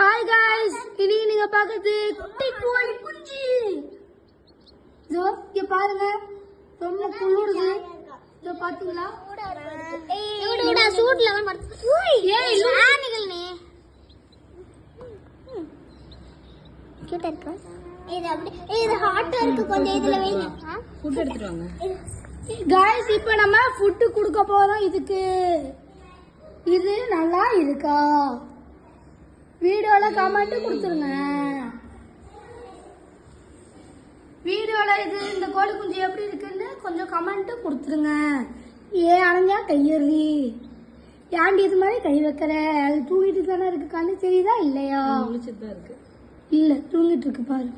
Hi guys, இன்னைக்கு நீங்க பார்க்கிறது குட்டி கோழி குஞ்சு. இதோ இங்க பாருங்க, ரொம்ப குளிருது. இதோ பாத்தீங்களா? இவடா சூட்ல வந்து படுத்து. ஏய் ஆனிகள் நீ. கியூட்டா இருக்கு. இது அப்படி இது ஹாட்டா இருக்கு, கொஞ்சம் இதுல வைங்க. ஃபுட் எடுத்துட்டு வாங்க. गाइस, இப்போ நம்ம ஃபுட் கொடுக்க போறோம் இதுக்கு. இது நல்லா இருக்கா? வீடியோல கமெண்ட் கொடுத்துருங்க. வீடியோல இது இந்த கோழி குஞ்சு எப்படி இருக்குன்னு கொஞ்சம் கமெண்ட் கொடுத்துருங்க. ஏன் அணைஞ்சா கையறி, ஏன்டி இது மாதிரி கை வைக்கிற? அது தூங்கிட்டு தானே இருக்கு, கண்ணு தெரியுதா இல்லையா? முழிச்சிட்டு தான் இருக்கு. இல்ல, தூங்கிட்டு இருக்கு பாரு.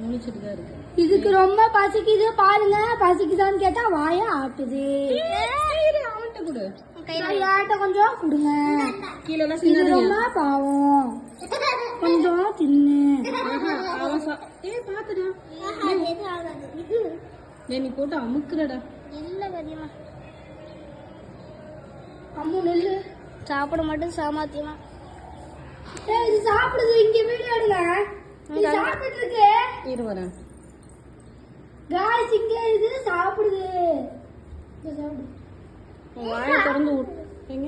முழிச்சிட்டு தான் இருக்கு. இதுக்கு ரொம்ப பசிக்குது பாருங்க. பசிக்குதான்னு கேட்டா வாய ஆட்டுது. அவன்கிட்ட கொடு. ஏட்ட கொஞ்சம் கொடுங்க. கீழ எல்லாம் இது சின்னது. ரொம்ப பாவம், கொஞ்சம் தின்னு. ஏய் பாத்துடா. நீ போட்டு அமுக்குறடா. இல்ல கதியமா. அம்மு நெல்லு சாப்பிட மட்டும் சாமர்த்தியமா. ஏய், இது சாப்பிடுது. இங்க வீடியோ எடுங்க. இது சாப்பிட்டு இருக்கு. இரு வரேன். गाइस, இங்க இது சாப்பிடுது. இது சாப்பிடு. வாயை திறந்து எங்க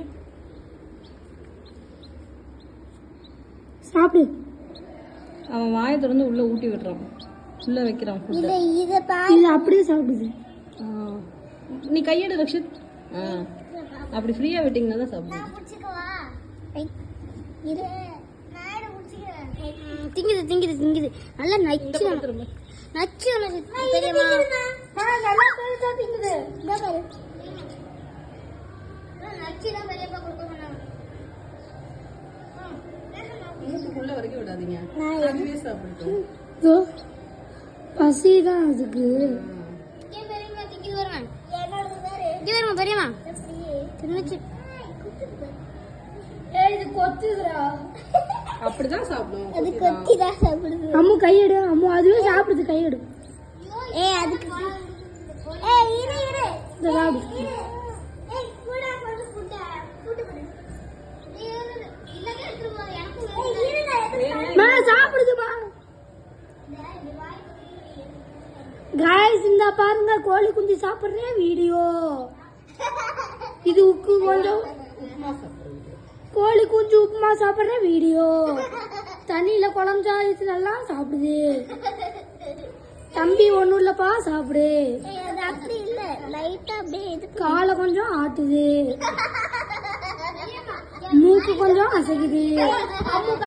சாப்பிடு. அவன் வாயை திறந்து உள்ள ஊட்டி விடுறான், உள்ள வைக்கிறான் food. இத பாரு. இது அப்படியே சாப்பிடுது. நீ கையெடு ரக்ஷித். அப்படி ஃப்ரீயா விட்டீங்கன்னா தான் சாப்பிடுவோம். புடிச்சுக்கவா? இது நாயட புடிச்சுக்கிறேன். திங்குது திங்குது திங்குது. நல்லா நச்சு நச்சு தெரியுமா? நல்லா பெருசா திங்குது. இந்த பாரு. நச்சு தான் பெரியப்பா கொடுக்க சொன்னாங்க. மூக்குக்குள்ள வரைக்கும் விடாதீங்க, அதுவே சாப்பிடுட்டோம். இதோ பசிதான் அதுக்கு. ஏன் பெரியம்மா திங்குது வருமா? என்னோடது பாரு. இங்க வருமா பெரியம்மா? தின்னுச்சு. ஏய், இது கொத்துதுடா. அப்படிதான் சாப்பிடுவோம். அது கொத்தி தான் சாப்பிடுது. அம்மு கையெடு. அம்மு அதுவே சாப்பிடுது, கையெடு. ஏய் அதுக்கு ஏய் இரு இரு. இந்த சாப்பிடு. ஏய் கூட கொஞ்சம் ஃபுட் பண்ணு. இல்ல கேட்றுமா எனக்கு. ஏய் இருங்க. மா சாப்பிடுதுமா. गाइस, இந்த பாருங்க கோழி குஞ்சு சாப்பிடுற வீடியோ. இது உப்பு கொஞ்சம் கோழி குஞ்சு உப்புமா சாப்பிடுற வீடியோ. தண்ணியில குழஞ்சா இது நல்லா சாப்பிடுது. தம்பி ஒண்ணும் இல்லப்பா, சாப்பிடு. ஏய் அது அப்படி இல்ல, லைட்டா அப்படியே இது காலை கொஞ்சம் ஆட்டுது, மூக்கு கொஞ்சம் அசைக்குது.